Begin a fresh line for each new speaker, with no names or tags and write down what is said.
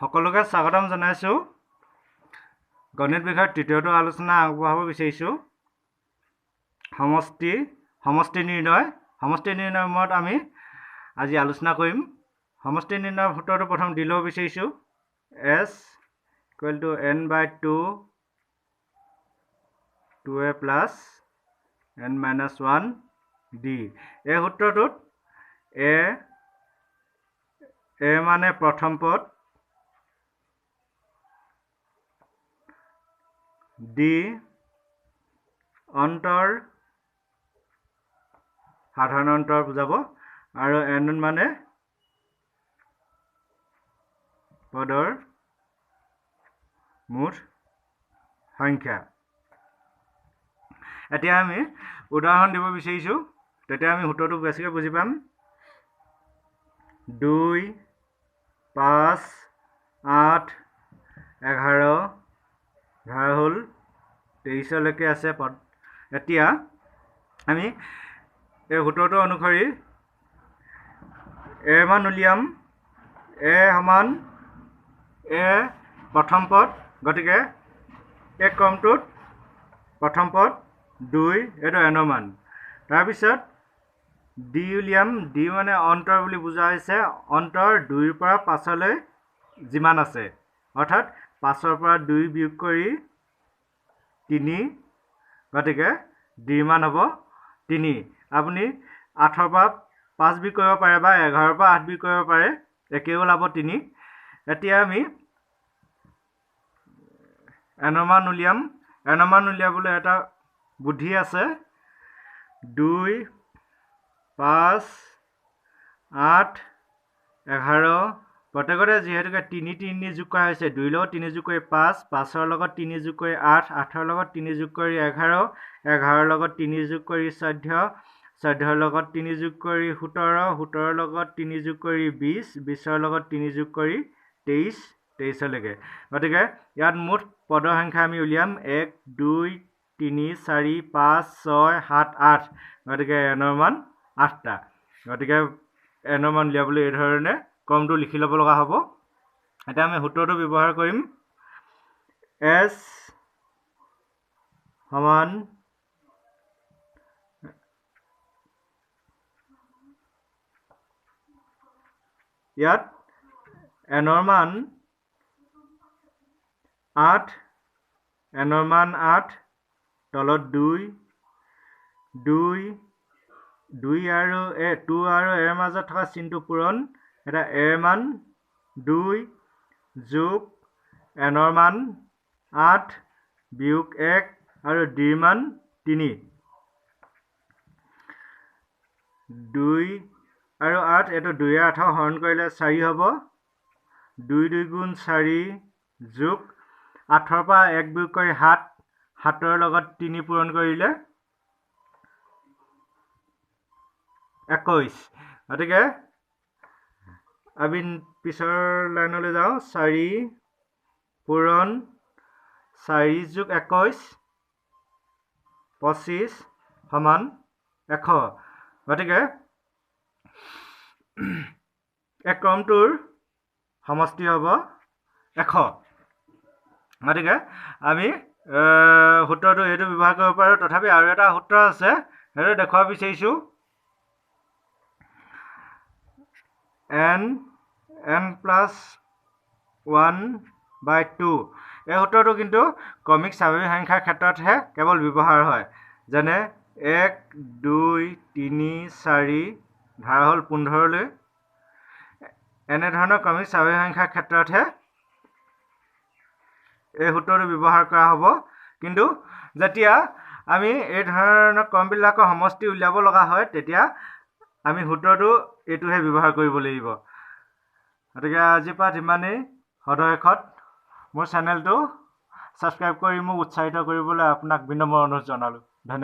সকলোকে স্বাগতম জনাইছো গণিত বিষয়ৰ তৃতীয়টো আলোচনা আগবঢ়াব বিচাৰিছো সমষ্টি নিৰ্ণয়ৰ ওপৰত আমি আজি আলোচনা কৰিম সমষ্টি নিৰ্ণয়ৰ সূত্ৰটো প্ৰথম দি ল'ব বিচাৰিছো s = n/2 2a + n-1 d এই সূত্ৰটোত a মানে প্ৰথম পদ d অন্তৰ সাধাৰণ অন্তৰ বুজাব আৰু n মানে পদৰ মুঠ সংখ্যা এতিয়া আমি উদাহৰণ দিব বিচাৰিছো তেতিয়া আমি সূত্ৰটো বেছিকৈ বুজি পাম 2 5 8 11 ধাৰা হল 23 লৈকে আছে পদ এতিয়া আমি এই সূত্ৰটো অনুসৰি a মান উলিয়াম a সমান a প্ৰথম পদ গতিকে এই ক্ৰমটোত প্ৰথম পদ 2 এটো n মান তাৰ পিছত d উলিয়াম d মানে অন্তৰ বুলি বুজা হৈছে অন্তৰ 2 ৰ পৰা 5 লৈ যিমান আছে অৰ্থাৎ 5 ৰ পৰা 2 বিয়োগ কৰি 3 গতিকে d মান হ'ব 3 আপুনি 8 ৰ পৰা 5 বিয়োগ কৰিব পাৰে বা 11 ৰ পৰা 8 বিয়োগ কৰিব পাৰে একেই ওলাব 3 এতিয়া আমি n মান উলিয়াম n মান উলিয়াবলৈ এটা বুদ্ধি আছে 2 5 8 11 প্ৰত্যেকতে যেহেতুকে 3 যোগ কৰা হৈছে 2 লগত 3 যোগ কৰি 5 5 ৰ লগত 3 যোগ কৰি 8 8 ৰ লগত 3 যোগ কৰি 11 11 ৰ লগত 3 যোগ কৰি 14 14 ৰ লগত 3 যোগ কৰি 17 17 ৰ লগত 3 যোগ কৰি 20 20 ৰ লগত 3 যোগ কৰি 23 23 লৈকে গতিকে ইয়াত মুঠ পদৰ সংখ্যা আমি উলিয়াম 1 2 3 4 5 6 7 8 গতিকে n মান 8টা গতিকে n মান উলিয়াবলৈ এই ধৰণে ক্ৰমটো লিখি ল'ব লগা হ'ব এতিয়া আমি সূত্ৰটো ব্যৱহাৰ কৰিম s সমান ইয়াত n মান 8 n মান 8 তলত 2 আৰু a 2 আৰু a ৰ মাজত থকা চিনটো পূৰণ এটা a মান 2 যোগ n মান 8 বিয়োগ 1 আৰু d মান 3 2 আৰু 8 এটো 2 ৰ 8 হৰণ কৰিলে 4 হ'ব 2 2 গুণ 4 যোগ 8 ৰ পৰা 1 বিয়োগ কৰি 7 7 ৰ লগত 3 পূৰণ কৰিলে 21 গতিকে আমি পিছৰ লাইনলৈ যাওঁ 4 পূৰণ 4 যোগ 21 25 সমান 100 গতিকে এই ক্ৰমটোৰ সমষ্টি হ'ব 100 গতিকে আমি সূত্ৰটো এইটো ব্যৱহাৰ কৰিব পাৰোঁ তথাপি আৰু এটা সূত্ৰ আছে সেইটো দেখুৱাব বিচাৰিছোঁ n + 1/2 এই সূত্ৰটো কিন্তু ক্ৰমিক স্বাভাৱিক সংখ্যাৰ ক্ষেত্ৰতহে কেৱল ব্যৱহাৰ হয় যেনে 1 2 3 4 ধাৰা হল 15 লৈ এনে ধৰণৰ ক্ৰমিক স্বাভাৱিক সংখ্যাৰ ক্ষেত্ৰতহে এই সূত্ৰটো ব্যৱহাৰ কৰা হ'ব কিন্তু যেতিয়া আমি এই ধৰণৰ ক্ৰমবিলাকৰ সমষ্টি উলিয়াব লগা হয় তেতিয়া আমি সূত্ৰটো এইটোহে ব্যৱহাৰ কৰিব লাগিব গতিকে আজিৰ পৰা ইমানেই সদয়খত মোৰ চেনেলটো ছাবস্ক্ৰাইব কৰি মোক উৎসাহিত কৰিবলৈ আপোনাক বিনম্ৰ অনুৰোধ জনালোঁ